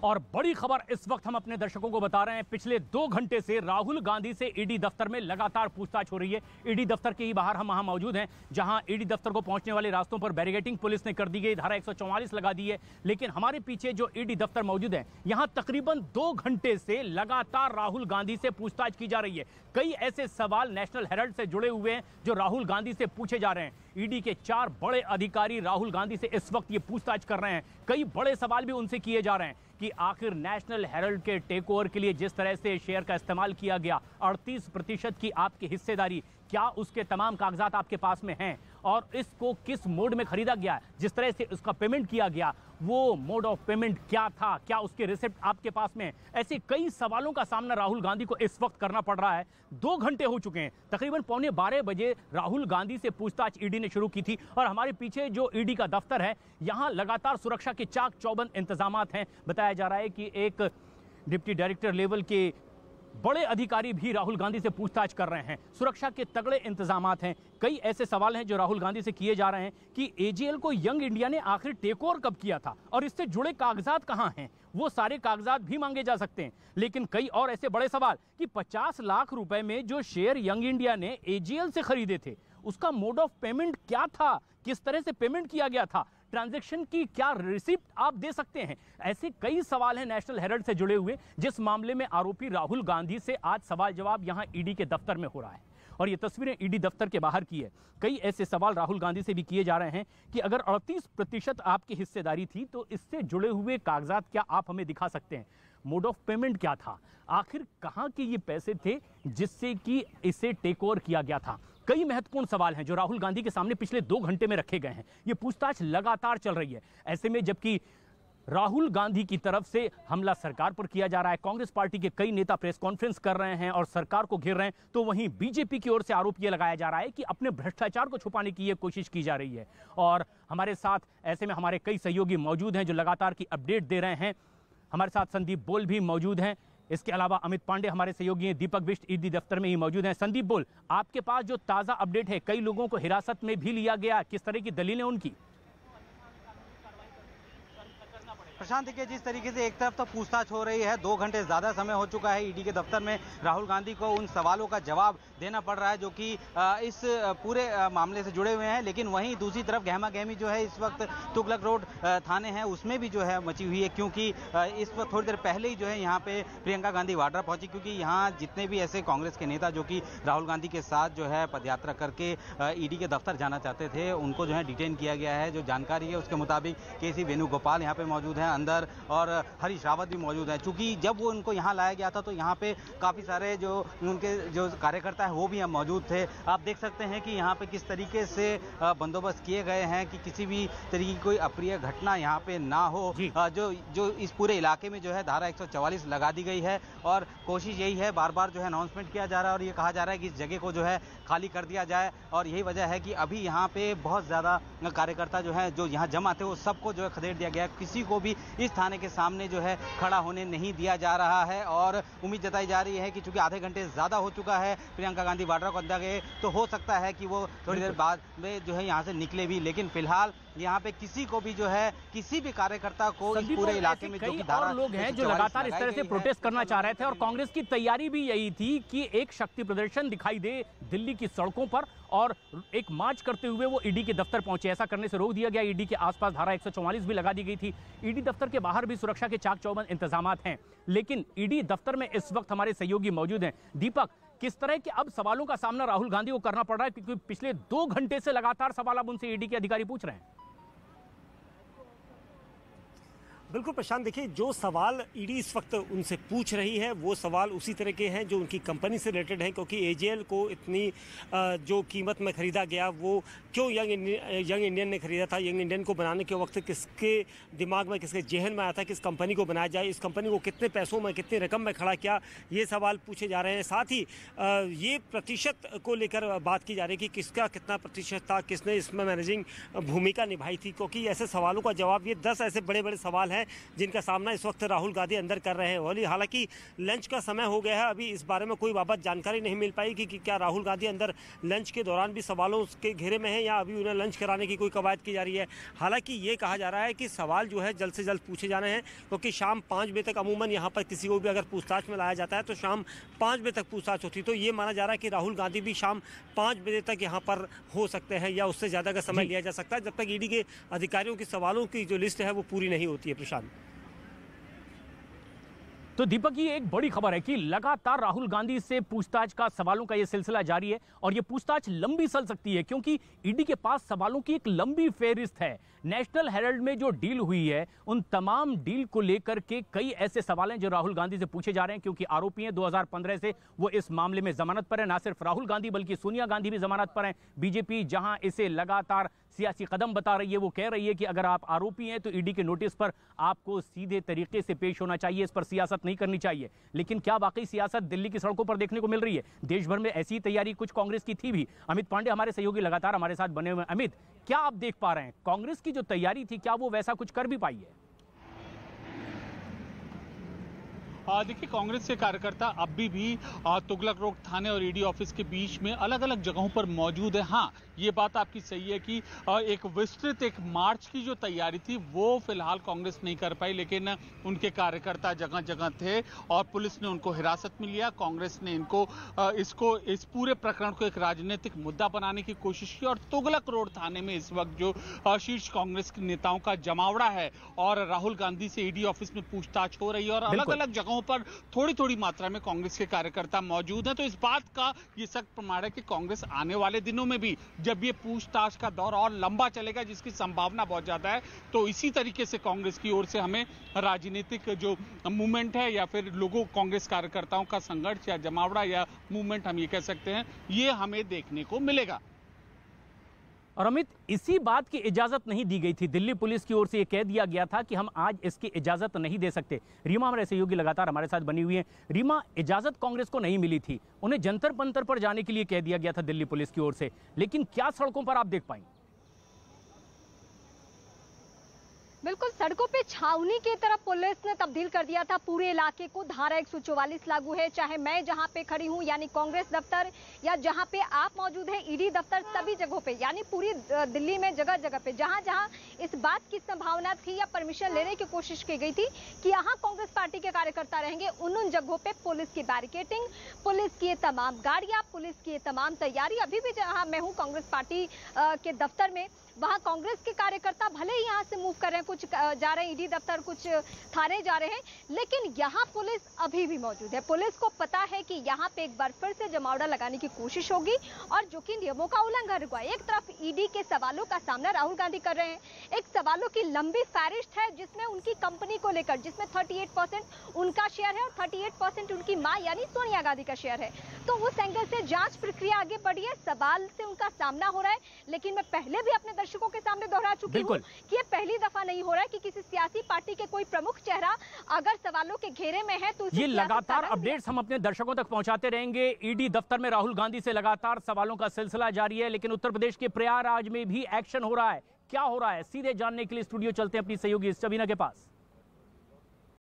और बड़ी खबर इस वक्त हम अपने दर्शकों को बता रहे हैं। पिछले 2 घंटे से राहुल गांधी से ईडी दफ्तर में लगातार पूछताछ हो रही है। ईडी दफ्तर के ही बाहर हम वहां मौजूद हैं, जहां ईडी दफ्तर को पहुंचने वाले रास्तों पर बैरिकेडिंग पुलिस ने कर दी गई, धारा 144 लगा दी है। लेकिन हमारे पीछे जो ईडी दफ्तर मौजूद है, यहां तकरीबन 2 घंटे से लगातार राहुल गांधी से पूछताछ की जा रही है। कई ऐसे सवाल नेशनल हेराल्ड से जुड़े हुए हैं जो राहुल गांधी से पूछे जा रहे हैं। ईडी के 4 बड़े अधिकारी राहुल गांधी से इस वक्त ये पूछताछ कर रहे हैं। कई बड़े सवाल भी उनसे किए जा रहे हैं कि आखिर नेशनल हेराल्ड के टेक ओवर के लिए जिस तरह से शेयर का इस्तेमाल किया गया, 38% की आपकी हिस्सेदारी, क्या उसके तमाम कागजात आपके पास में हैं और इसको किस मोड में खरीदा गया, जिस तरह से उसका पेमेंट किया गया, वो मोड ऑफ पेमेंट क्या था, क्या उसके रिसिप्ट आपके पास में? ऐसे कई सवालों का सामना राहुल गांधी को इस वक्त करना पड़ रहा है। 2 घंटे हो चुके हैं, तकरीबन 11:15 बजे राहुल गांधी से पूछताछ ईडी ने शुरू की थी और हमारे पीछे जो ईडी का दफ्तर है, यहां लगातार सुरक्षा के चाक चौबंद इंतजामात हैं। बताया जा रहा है कि एक डिप्टी डायरेक्टर लेवल के बड़े अधिकारी भी राहुल गांधी से पूछताछ कर रहे हैं। सुरक्षा के तगड़े इंतजामात हैं। कई ऐसे सवाल हैं जो राहुल गांधी से किए जा रहे हैं कि एजेएल को यंग इंडिया ने आखिर टेक ओवर कब किया था और इससे जुड़े कागजात कहां हैं, वो सारे कागजात भी मांगे जा सकते हैं। लेकिन कई और ऐसे बड़े सवाल कि 50 लाख रुपए में जो शेयर यंग इंडिया ने एजेएल से खरीदे थे, उसका मोड ऑफ पेमेंट क्या था, किस तरह से पेमेंट किया गया था, ट्रांजैक्शन की क्या रिसिप्ट आप दे सकते हैं? ऐसे कई सवाल हैं नेशनल हेराल्ड से जुड़े हुए, जिस मामले में आरोपी राहुल गांधी से आज सवाल जवाब यहां ईडी के दफ्तर में हो रहा है। और ये तस्वीरें ईडी दफ्तर के बाहर की है। कई ऐसे सवाल राहुल गांधी से भी किए जा रहे हैं कि अगर 38% आपकी हिस्सेदारी थी तो इससे जुड़े हुए कागजात क्या आप हमें दिखा सकते हैं? मोड ऑफ पेमेंट क्या था, आखिर कहां के ये पैसे थे जिससे कि इसे टेक ओवर किया गया था? कई महत्वपूर्ण सवाल हैं जो राहुल गांधी के सामने पिछले 2 घंटे में रखे गए हैं। ये पूछताछ लगातार चल रही है। ऐसे में जबकि राहुल गांधी की तरफ से हमला सरकार पर किया जा रहा है, कांग्रेस पार्टी के कई नेता प्रेस कॉन्फ्रेंस कर रहे हैं और सरकार को घेर रहे हैं, तो वहीं बीजेपी की ओर से आरोप यह लगाया जा रहा है कि अपने भ्रष्टाचार को छुपाने की यह कोशिश की जा रही है। और हमारे साथ ऐसे में हमारे कई सहयोगी मौजूद हैं जो लगातार की अपडेट दे रहे हैं। हमारे साथ संदीप बोल भी मौजूद हैं। इसके अलावा अमित पांडे हमारे सहयोगी हैं, दीपक बिष्ट ईडी दफ्तर में ही मौजूद हैं। संदीप बोल, आपके पास जो ताजा अपडेट है, कई लोगों को हिरासत में भी लिया गया, किस तरह की दलीलें उनकी? प्रशांत, देखिए जिस तरीके से एक तरफ तो पूछताछ हो रही है, 2 घंटे ज्यादा समय हो चुका है ईडी के दफ्तर में, राहुल गांधी को उन सवालों का जवाब देना पड़ रहा है जो कि इस पूरे मामले से जुड़े हुए हैं। लेकिन वहीं दूसरी तरफ गहमा गहमी जो है इस वक्त तुगलक रोड थाने हैं उसमें भी जो है मची हुई है, क्योंकि इस वक्त थोड़ी देर पहले ही जो है यहाँ पे प्रियंका गांधी वाड्रा पहुंची, क्योंकि यहाँ जितने भी ऐसे कांग्रेस के नेता जो कि राहुल गांधी के साथ जो है पदयात्रा करके ईडी के दफ्तर जाना चाहते थे, उनको जो है डिटेन किया गया है। जो जानकारी है उसके मुताबिक केसी वेणुगोपाल यहाँ पे मौजूद है अंदर और हरीश रावत भी मौजूद है। चूंकि जब वो उनको यहाँ लाया गया था तो यहाँ पे काफी सारे जो उनके जो कार्यकर्ता है वो भी यहाँ मौजूद थे। आप देख सकते हैं कि यहाँ पे किस तरीके से बंदोबस्त किए गए हैं कि किसी भी तरीके की कोई अप्रिय घटना यहाँ पे ना हो। जो इस पूरे इलाके में जो है धारा 144 लगा दी गई है और कोशिश यही है, बार बार जो है अनाउंसमेंट किया जा रहा है और ये कहा जा रहा है कि इस जगह को जो है खाली कर दिया जाए। और यही वजह है कि अभी यहाँ पे बहुत ज्यादा कार्यकर्ता जो है जो यहाँ जमा थे वो सबको जो है खदेड़ दिया गया। किसी को भी इस थाने के सामने जो है खड़ा होने नहीं दिया जा रहा है और उम्मीद जताई जा रही है कि चूंकि आधे घंटे ज्यादा हो चुका है प्रियंका गांधी वाड्रा को अंदर गए, तो हो सकता है कि वो थोड़ी देर बाद में जो है यहाँ से निकले भी। लेकिन फिलहाल यहाँ पे किसी को भी जो है किसी भी कार्यकर्ता को इस पूरे इलाके में जो कि धारा लोग हैं जो लगातार इस तरह से प्रोटेस्ट करना चाह रहे थे और कांग्रेस की तैयारी भी यही थी कि एक शक्ति प्रदर्शन दिखाई दे दिल्ली की सड़कों पर और एक मार्च करते हुए वो ईडी के दफ्तर पहुंचे। ऐसा करने से रोक दिया गया। ईडी के आसपास धारा 144 भी लगा दी गई थी। ईडी दफ्तर के बाहर भी सुरक्षा के चाक चौबंद इंतजामात हैं। लेकिन ईडी दफ्तर में इस वक्त हमारे सहयोगी मौजूद हैं। दीपक, किस तरह के अब सवालों का सामना राहुल गांधी को करना पड़ रहा है, क्योंकि पिछले 2 घंटे से लगातार सवाल अब उनसे ईडी के अधिकारी पूछ रहे हैं? बिल्कुल प्रशांत, देखिए जो सवाल ईडी इस वक्त उनसे पूछ रही है वो सवाल उसी तरह के हैं जो उनकी कंपनी से रिलेटेड हैं, क्योंकि एजेएल को इतनी जो कीमत में खरीदा गया वो क्यों यंग इंडियन ने खरीदा था, यंग इंडियन को बनाने के वक्त किसके दिमाग में, किसके जहन में आया था, किस कंपनी को बनाया जाए, इस कंपनी को कितने पैसों में, कितनी रकम में खड़ा किया, ये सवाल पूछे जा रहे हैं। साथ ही ये प्रतिशत को लेकर बात की जा रही है कि किसका कितना प्रतिशत था, किसने इसमें मैनेजिंग भूमिका निभाई थी, क्योंकि ऐसे सवालों का जवाब, ये 10 ऐसे बड़े बड़े सवाल हैं हैं जिनका सामना इस वक्त राहुल गांधी अंदर कर रहे हैं। हालांकि लंच का समय हो गया है, अभी इस बारे में कोई बाबत जानकारी नहीं मिल पाई कि क्या राहुल गांधी अंदर लंच के दौरान भी सवालों के घेरे में है या अभी उन्हें लंच कराने की कोई कवायद की जा रही है। हालांकि ये कहा जा रहा है कि सवाल जो है जल्द से जल्द पूछे जाने हैं, क्योंकि शाम 5 बजे तक अमूमन यहाँ पर किसी को भी अगर पूछताछ में लाया जाता है तो शाम 5 बजे तक पूछताछ होती है। तो ये माना जा रहा है कि राहुल गांधी भी शाम 5 बजे तक यहाँ पर हो सकते हैं या उससे ज़्यादा का समय लिया जा सकता है, जब तक ईडी के अधिकारियों के सवालों की जो लिस्ट है वो पूरी नहीं होती है। प्रशांत, तो दीपक, ये एक बड़ी खबर है कि लगातार राहुल गांधी से पूछताछ का सवालों का ये सिलसिला जारी है और ये पूछताछ लंबी चल सकती है क्योंकि ईडी के पास सवालों की एक लंबी फेहरिस्त है। नेशनल हेराल्ड में जो डील हुई है उन तमाम डील को लेकर के कई ऐसे सवाल हैं जो राहुल गांधी से पूछे जा रहे हैं क्योंकि आरोपी हैं 2015 से वो इस मामले में जमानत पर है। ना सिर्फ राहुल गांधी बल्कि सोनिया गांधी भी जमानत पर हैं। बीजेपी जहां इसे लगातार सियासी कदम बता रही है, वो कह रही है कि अगर आप आरोपी हैं तो ईडी के नोटिस पर आपको सीधे तरीके से पेश होना चाहिए, इस पर सियासत नहीं करनी चाहिए। लेकिन क्या वाकई सियासत दिल्ली की सड़कों पर देखने को मिल रही है? देश भर में ऐसी तैयारी कुछ कांग्रेस की थी भी। अमित पांडे हमारे सहयोगी लगातार हमारे साथ बने हुए हैं। अमित, क्या आप देख पा रहे हैं कांग्रेस की जो तैयारी थी, क्या वो वैसा कुछ कर भी पाई है? देखिए, कांग्रेस के कार्यकर्ता अभी भी तुगलक रोड थाने और ईडी ऑफिस के बीच में अलग अलग जगहों पर मौजूद है। हाँ, ये बात आपकी सही है कि एक विस्तृत एक मार्च की जो तैयारी थी वो फिलहाल कांग्रेस नहीं कर पाई, लेकिन उनके कार्यकर्ता जगह जगह थे और पुलिस ने उनको हिरासत में लिया। कांग्रेस ने इस पूरे प्रकरण को एक राजनीतिक मुद्दा बनाने की कोशिश की और तुगलक रोड थाने में इस वक्त जो शीर्ष कांग्रेस के नेताओं का जमावड़ा है और राहुल गांधी से ईडी ऑफिस में पूछताछ हो रही है और अलग अलग जगहों पर थोड़ी थोड़ी मात्रा में कांग्रेस के कार्यकर्ता मौजूद हैं। तो इस बात का ये सख्त प्रमाण है कि कांग्रेस आने वाले दिनों में भी, जब ये पूछताछ का दौर और लंबा चलेगा जिसकी संभावना बहुत ज्यादा है, तो इसी तरीके से कांग्रेस की ओर से हमें राजनीतिक जो मूवमेंट है या फिर लोगों कांग्रेस कार्यकर्ताओं का संघर्ष या जमावड़ा या मूवमेंट हम ये कह सकते हैं, ये हमें देखने को मिलेगा। और अमित, इसी बात की इजाजत नहीं दी गई थी। दिल्ली पुलिस की ओर से यह कह दिया गया था कि हम आज इसकी इजाजत नहीं दे सकते। रीमा हमारे सहयोगी लगातार हमारे साथ बनी हुई है। रीमा, इजाजत कांग्रेस को नहीं मिली थी, उन्हें जंतर मंतर पर जाने के लिए कह दिया गया था दिल्ली पुलिस की ओर से, लेकिन क्या सड़कों पर आप देख पाएंगे? बिल्कुल, सड़कों पे छावनी की तरफ पुलिस ने तब्दील कर दिया था पूरे इलाके को। धारा 144 लागू है, चाहे मैं जहां पे खड़ी हूं यानी कांग्रेस दफ्तर या जहां पे आप मौजूद हैं ईडी दफ्तर, सभी जगहों पे यानी पूरी दिल्ली में जगह जगह पे जहां जहां इस बात की संभावना थी या परमिशन लेने की कोशिश की गई थी कि यहां कांग्रेस पार्टी के कार्यकर्ता रहेंगे, उन जगहों पे पुलिस की बैरिकेडिंग, पुलिस की तमाम गाड़ियां, पुलिस की तमाम तैयारी। अभी भी जहां मैं हूं कांग्रेस पार्टी के दफ्तर में, वहां कांग्रेस के कार्यकर्ता भले ही यहां से मूव कर रहे हैं, कुछ जा रहे हैं ईडी दफ्तर, कुछ थाने जा रहे हैं, लेकिन यहां पुलिस अभी भी मौजूद है। पुलिस को पता है कि यहां पे एक बार फिर से जमावड़ा लगाने की कोशिश होगी और जो कि नियमों का उल्लंघन हुआ। एक तरफ ईडी के सवालों का सामना राहुल गांधी कर रहे हैं, एक सवालों की लंबी फहरिस्त है जिसमें उनकी कंपनी को लेकर, जिसमें 38% उनका शेयर है और 38% उनकी मां यानी सोनिया गांधी का शेयर है। तो उस एंगल से जांच प्रक्रिया आगे बढ़ी है, सवाल से उनका सामना हो रहा है। लेकिन मैं पहले भी अपने दर्शकों के सामने दोहरा चुकी हूं कि ये पहली दफा नहीं हो रहा है कि किसी सियासी पार्टी के कोई प्रमुख चेहरा अगर सवालों के घेरे में है तो ये लगातार अपडेट्स हम अपने दर्शकों तक पहुंचाते रहेंगे। ईडी दफ्तर में राहुल गांधी से लगातार सवालों का सिलसिला जारी है, लेकिन उत्तर प्रदेश के प्रयागराज में भी एक्शन हो रहा है। क्या हो रहा है, सीधे जानने के लिए स्टूडियो चलते हैं अपनी सहयोगी सबीना के पास।